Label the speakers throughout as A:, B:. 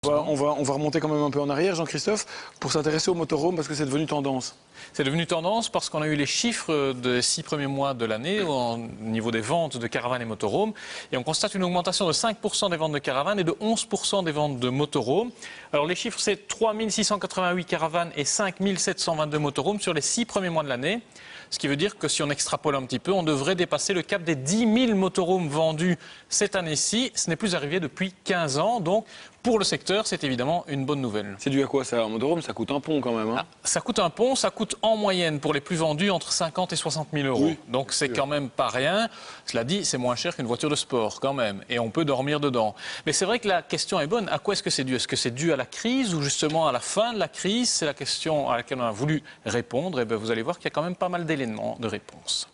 A: On va remonter quand même un peu en arrière, Jean-Christophe, pour s'intéresser au motorhome parce que c'est devenu tendance.
B: C'est devenu tendance parce qu'on a eu les chiffres des 6 premiers mois de l'année au niveau des ventes de caravanes et motorhomes. Et on constate une augmentation de 5% des ventes de caravanes et de 11% des ventes de motorhomes. Alors les chiffres, c'est 3 688 caravanes et 5 722 motorhomes sur les 6 premiers mois de l'année. Ce qui veut dire que si on extrapole un petit peu, on devrait dépasser le cap des 10 000 motorhomes vendus cette année-ci. Ce n'est plus arrivé depuis 15 ans. Donc, pour le secteur, c'est évidemment une bonne nouvelle.
A: C'est dû à quoi ça? Un motorhome, ça coûte un pont quand même. Hein.
B: Ça coûte un pont, ça coûte en moyenne pour les plus vendus entre 50 et 60 000 euros.
A: Oui,
B: donc c'est quand même pas rien. Cela dit, c'est moins cher qu'une voiture de sport quand même. Et on peut dormir dedans. Mais c'est vrai que la question est bonne. À quoi est-ce que c'est dû? Est-ce que c'est dû à la crise ou justement à la fin de la crise? C'est la question à laquelle on a voulu répondre. Et bien, vous allez voir qu'il y a quand même pas mal d'éléments de réponse.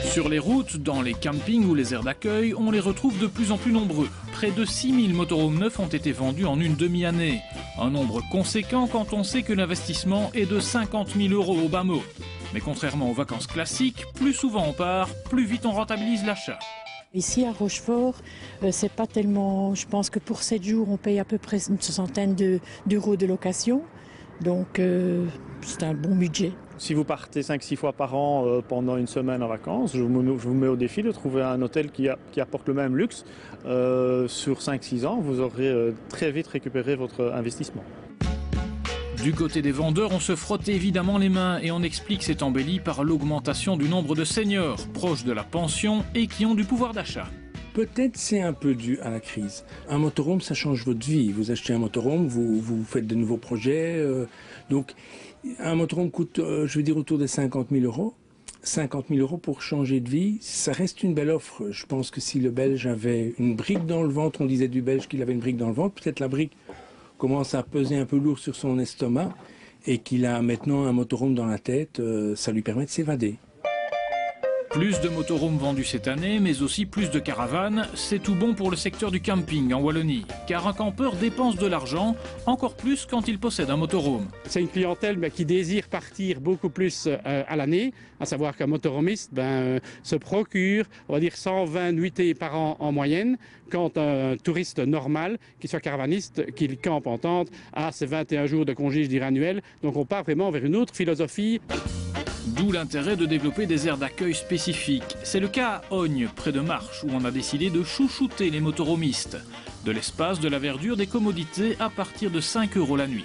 C: Sur les routes, dans les campings ou les aires d'accueil, on les retrouve de plus en plus nombreux. Près de 6 000 motorhomes neufs ont été vendus en une demi-année. Un nombre conséquent quand on sait que l'investissement est de 50 000 euros au bas mot. Mais contrairement aux vacances classiques, plus souvent on part, plus vite on rentabilise l'achat.
D: Ici à Rochefort, c'est pas tellement. Je pense que pour 7 jours, on paye à peu près une centaine d'euros de location. Donc c'est un bon budget.
E: Si vous partez 5-6 fois par an pendant une semaine en vacances, je vous mets au défi de trouver un hôtel qui apporte le même luxe. Sur 5-6 ans, vous aurez très vite récupéré votre investissement.
C: Du côté des vendeurs, on se frotte évidemment les mains et on explique cette embellie par l'augmentation du nombre de seniors proches de la pension et qui ont du pouvoir d'achat.
F: Peut-être c'est un peu dû à la crise. Un motorhome, ça change votre vie. Vous achetez un motorhome, vous faites de nouveaux projets. Donc, un motorhome coûte, je veux dire, autour des 50 000 euros. 50 000 euros pour changer de vie, ça reste une belle offre. Je pense que si le Belge avait une brique dans le ventre, on disait du Belge qu'il avait une brique dans le ventre, peut-être la brique commence à peser un peu lourd sur son estomac et qu'il a maintenant un motorhome dans la tête, ça lui permet de s'évader.
C: Plus de motorhomes vendus cette année, mais aussi plus de caravanes, c'est tout bon pour le secteur du camping en Wallonie. Car un campeur dépense de l'argent, encore plus quand il possède un motorhome.
G: C'est une clientèle qui désire partir beaucoup plus à l'année, à savoir qu'un motorhomiste se procure, on va dire, 120 nuitées par an en moyenne, quand un touriste normal, qui soit caravaniste, qui campe en tente, a ses 21 jours de congé, je dirais, annuels. Donc on part vraiment vers une autre philosophie.
C: D'où l'intérêt de développer des aires d'accueil spécifiques. C'est le cas à Ogne, près de Marche, où on a décidé de chouchouter les motorhomistes. De l'espace, de la verdure, des commodités à partir de 5 euros la nuit.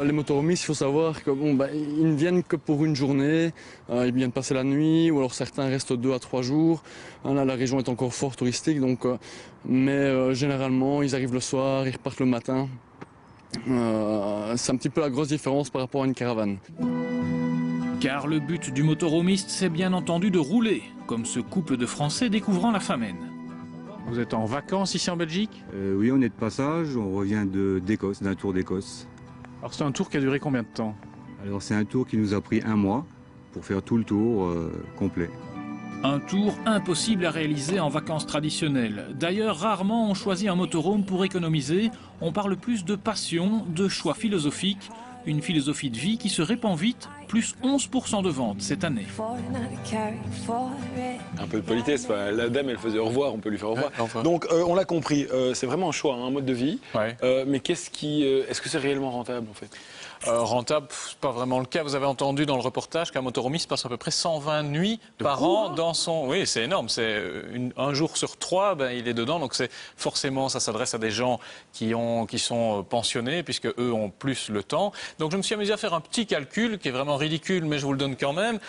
H: Les motorhomistes, il faut savoir qu'ils ne viennent que pour une journée, ils viennent passer la nuit, ou alors certains restent 2 à 3 jours. Là, la région est encore fort touristique, mais généralement, ils arrivent le soir, ils repartent le matin. C'est un petit peu la grosse différence par rapport à une caravane.
C: Car le but du motorhomiste, c'est bien entendu de rouler, comme ce couple de Français découvrant la Famenne.
B: Vous êtes en vacances ici en Belgique?
I: Oui, on est de passage, on revient d'Écosse, d'un tour d'Écosse.
B: Alors c'est un tour qui a duré combien de temps?
I: Alors c'est un tour qui nous a pris 1 mois pour faire tout le tour complet.
C: Un tour impossible à réaliser en vacances traditionnelles. D'ailleurs, rarement on choisit un motorhome pour économiser. On parle plus de passion, de choix philosophiques. Une philosophie de vie qui se répand vite, plus 11% de ventes cette année.
A: Un peu de politesse, la dame elle faisait au revoir, on peut lui faire au revoir. Ouais, enfin. Donc on l'a compris, c'est vraiment un choix, un mode de vie. Ouais. Mais est-ce que c'est réellement rentable en fait?
B: Rentable, c'est pas vraiment le cas. Vous avez entendu dans le reportage qu'un motorhomiste passe à peu près 120 nuits par an dans son... Oui, c'est énorme. C'est un jour sur 3, il est dedans. Donc forcément, ça s'adresse à des gens qui sont pensionnés, puisque eux ont plus le temps. Donc je me suis amusé à faire un petit calcul qui est vraiment ridicule, mais je vous le donne quand même.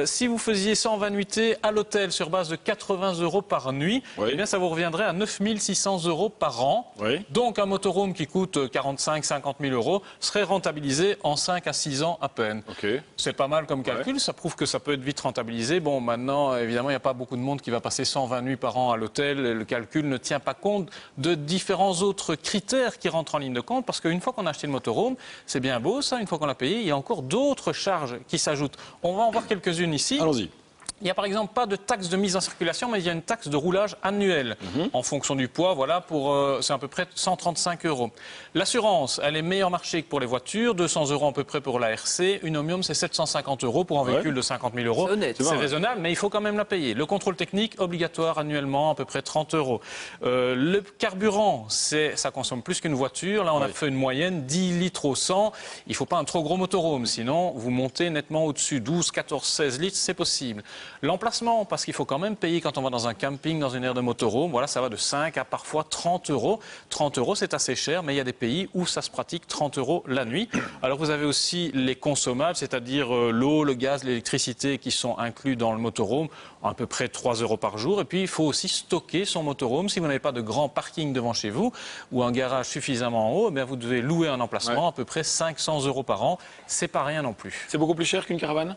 B: Si vous faisiez 120 nuitées à l'hôtel sur base de 80 euros par nuit, oui. Eh bien ça vous reviendrait à 9 600 euros par an. Oui. Donc un motorhome qui coûte 45-50 000 euros serait rentabilisé en 5 à 6 ans à peine. Okay. C'est pas mal comme calcul, ouais. Ça prouve que ça peut être vite rentabilisé. Bon, maintenant, évidemment, il n'y a pas beaucoup de monde qui va passer 120 nuits par an à l'hôtel. Le calcul ne tient pas compte de différents autres critères qui rentrent en ligne de compte, parce qu'une fois qu'on a acheté le motorhome, c'est bien beau ça, une fois qu'on l'a payé, il y a encore d'autres charges qui s'ajoutent. On va en voir quelques-unes ici.
A: Allons-y.
B: Il n'y a par exemple pas de taxe de mise en circulation, mais il y a une taxe de roulage annuelle. En fonction du poids, voilà, c'est à peu près 135 €. L'assurance, elle est meilleur marché que pour les voitures, 200 € à peu près pour la RC. Une Omnium, c'est 750 € pour un véhicule de 50 000 €. C'est raisonnable, mais il faut quand même la payer. Le contrôle technique, obligatoire annuellement, à peu près 30 €. Le carburant, ça consomme plus qu'une voiture. Là, on a fait une moyenne, 10 litres au 100. Il ne faut pas un trop gros motorhome, sinon vous montez nettement au-dessus. 12, 14, 16 litres, c'est possible. L'emplacement, parce qu'il faut quand même payer quand on va dans un camping, dans une aire de motorhome, voilà, ça va de 5 à parfois 30 €. 30 €, c'est assez cher, mais il y a des pays où ça se pratique 30 € la nuit. Alors vous avez aussi les consommables, c'est-à-dire l'eau, le gaz, l'électricité qui sont inclus dans le motorhome, à peu près 3 € par jour. Et puis il faut aussi stocker son motorhome. Si vous n'avez pas de grand parking devant chez vous ou un garage suffisamment haut, eh bien, vous devez louer un emplacement à peu près 500 € par an. C'est pas rien non plus.
A: C'est beaucoup plus cher qu'une caravane ?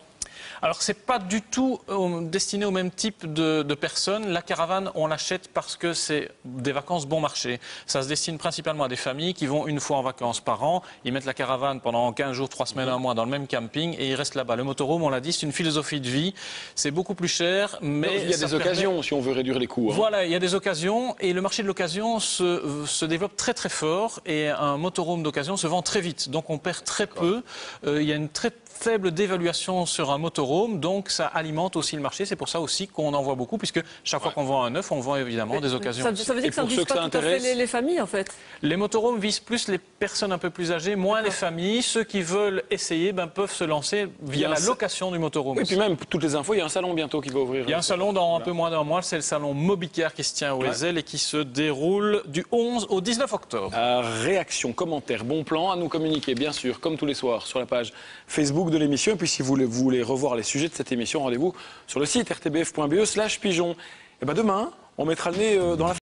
B: Alors, ce n'est pas du tout destiné au même type de personnes. La caravane, on l'achète parce que c'est des vacances bon marché. Ça se destine principalement à des familles qui vont une fois en vacances par an. Ils mettent la caravane pendant 15 jours, 3 semaines, 1 mois dans le même camping et ils restent là-bas. Le motorhome, on l'a dit, c'est une philosophie de vie. C'est beaucoup plus cher, mais
A: il y a des occasions si on veut réduire les coûts.
B: Voilà, il y a des occasions et le marché de l'occasion se développe très très fort et un motorhome d'occasion se vend très vite. Donc on perd très peu. Il y a une très faible dévaluation sur un motorhome, donc ça alimente aussi le marché. C'est pour ça aussi qu'on en voit beaucoup, puisque chaque fois qu'on vend un neuf, on vend évidemment des occasions.
J: Ça veut dire que ça ne vise pas tout à fait les familles, en fait.
B: Les motorhomes visent plus les personnes un peu plus âgées, moins les familles. Ceux qui veulent essayer peuvent se lancer via la location du motorhome.
A: Et puis même, toutes les infos, il y a un salon bientôt qui va ouvrir.
B: Il y a un salon dans un peu moins d'un mois, c'est le salon Mobicar qui se tient au Ezel et qui se déroule du 11 au 19 octobre.
A: Réaction, commentaires, bon plan à nous communiquer, bien sûr, comme tous les soirs, sur la page Facebook de l'émission. Et puis si vous voulez revoir les sujets de cette émission, rendez-vous sur le site rtbf.be/pigeon. Et demain, on mettra le nez dans la